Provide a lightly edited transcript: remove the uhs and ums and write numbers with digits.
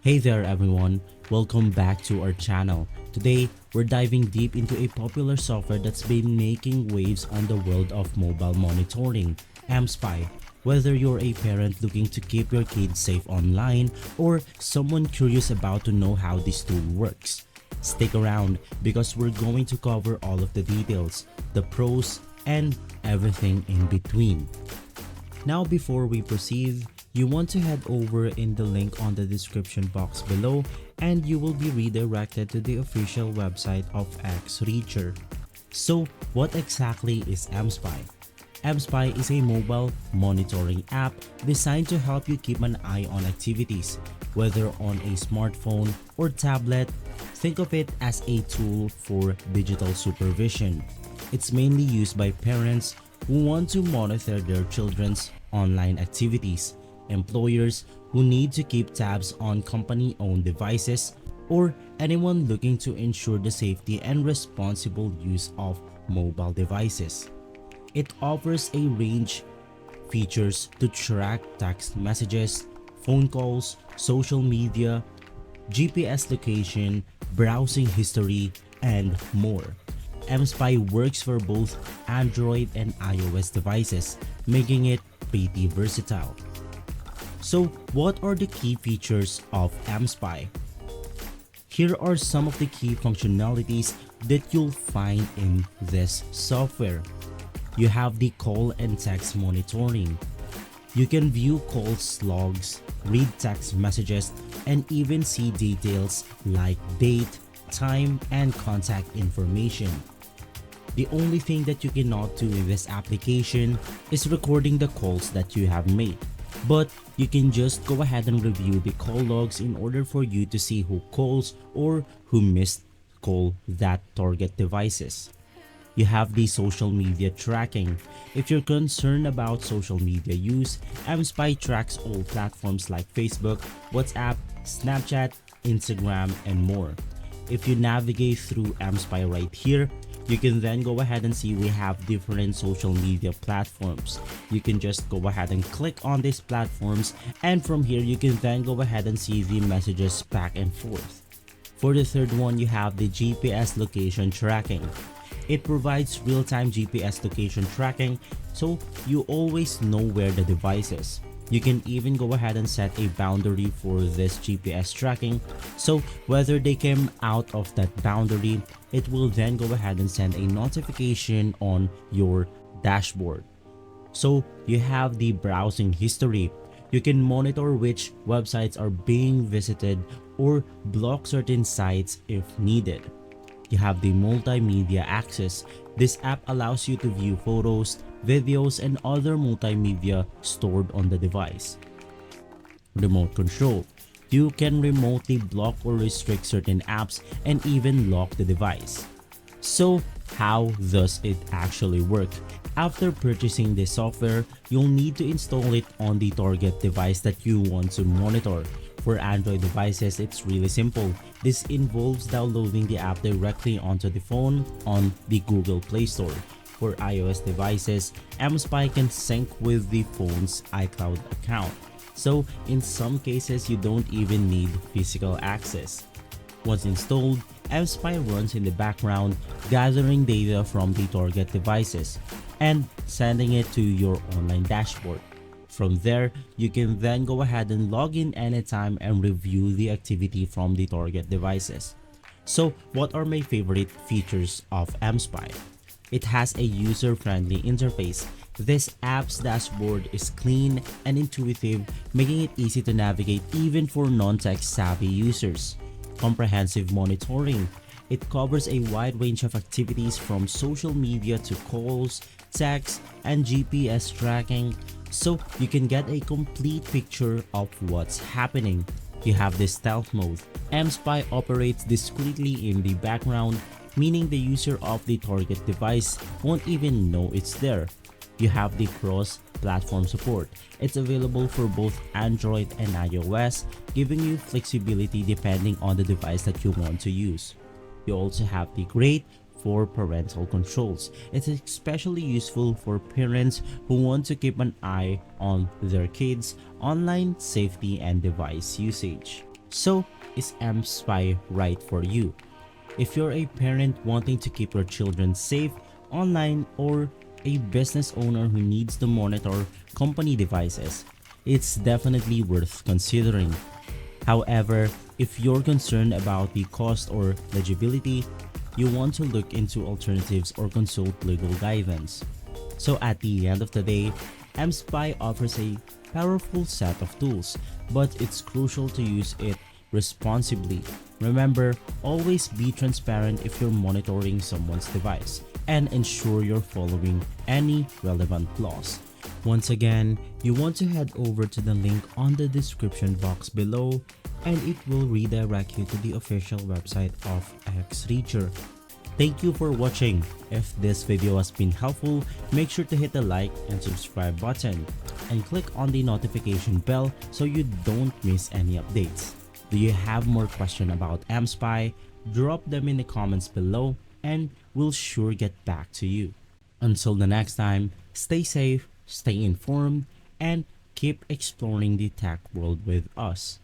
Hey there everyone, welcome back to our channel. Today, we're diving deep into a popular software that's been making waves on the world of mobile monitoring, mSpy. Whether you're a parent looking to keep your kids safe online or someone curious about to know how this tool works, stick around because we're going to cover all of the details, the pros, and everything in between. Now before we proceed, you want to head over in the link on the description box below and you will be redirected to the official website of XReacher. So what exactly is mSpy? mSpy is a mobile monitoring app designed to help you keep an eye on activities, whether on a smartphone or tablet. Think of it as a tool for digital supervision. It's mainly used by parents who want to monitor their children's online activities, employers who need to keep tabs on company-owned devices, or anyone looking to ensure the safety and responsible use of mobile devices. It offers a range of features to track text messages, phone calls, social media, GPS location, browsing history, and more. mSpy works for both Android and iOS devices, making it pretty versatile. So what are the key features of mSpy? Here are some of the key functionalities that you'll find in this software. You have the call and text monitoring. You can view calls logs, read text messages, and even see details like date, time, and contact information. The only thing that you cannot do in this application is recording the calls that you have made, but you can just go ahead and review the call logs in order for you to see who calls or who missed call that target devices. You have the social media tracking. If you're concerned about social media use, mSpy tracks all platforms like Facebook, WhatsApp, Snapchat, Instagram, and more. If you navigate through mSpy right here, you can then go ahead and see we have different social media platforms. You can just go ahead and click on these platforms, and from here you can then go ahead and see the messages back and forth. For the third one, you have the GPS location tracking. It provides real-time GPS location tracking, so you always know where the device is. You can even go ahead and set a boundary for this GPS tracking, so whether they came out of that boundary, it will then go ahead and send a notification on your dashboard. So you have the browsing history. You can monitor which websites are being visited or block certain sites if needed. You have the multimedia access. This app allows you to view photos, videos, and other multimedia stored on the device. Remote control. You can remotely block or restrict certain apps and even lock the device. So how does it actually work? After purchasing this software, you'll need to install it on the target device that you want to monitor. For Android devices, it's really simple. This involves downloading the app directly onto the phone on the Google Play Store. For iOS devices, mSpy can sync with the phone's iCloud account. So in some cases, you don't even need physical access. Once installed, mSpy runs in the background, gathering data from the target devices and sending it to your online dashboard. From there, you can then go ahead and log in anytime and review the activity from the target devices. So what are my favorite features of mSpy? It has a user-friendly interface. This app's dashboard is clean and intuitive, making it easy to navigate even for non-tech savvy users. Comprehensive monitoring. It covers a wide range of activities from social media to calls, text, and GPS tracking, so you can get a complete picture of what's happening. You have the stealth mode. mSpy operates discreetly in the background, meaning the user of the target device won't even know it's there. You have the cross-platform support. It's available for both Android and iOS, giving you flexibility depending on the device that you want to use. You also have the great for parental controls. It's especially useful for parents who want to keep an eye on their kids' online safety and device usage. So, is mSpy right for you? If you're a parent wanting to keep your children safe online or a business owner who needs to monitor company devices, it's definitely worth considering. However, if you're concerned about the cost or legibility, you want to look into alternatives or consult legal guidance. So at the end of the day, mSpy offers a powerful set of tools, but it's crucial to use it responsibly. Remember, always be transparent if you're monitoring someone's device and ensure you're following any relevant laws. Once again, you want to head over to the link on the description box below and it will redirect you to the official website of XReacher. Thank you for watching. If this video has been helpful, make sure to hit the like and subscribe button and click on the notification bell so you don't miss any updates. Do you have more questions about mSpy? Drop them in the comments below and we'll sure get back to you. Until the next time, stay safe, stay informed, and keep exploring the tech world with us.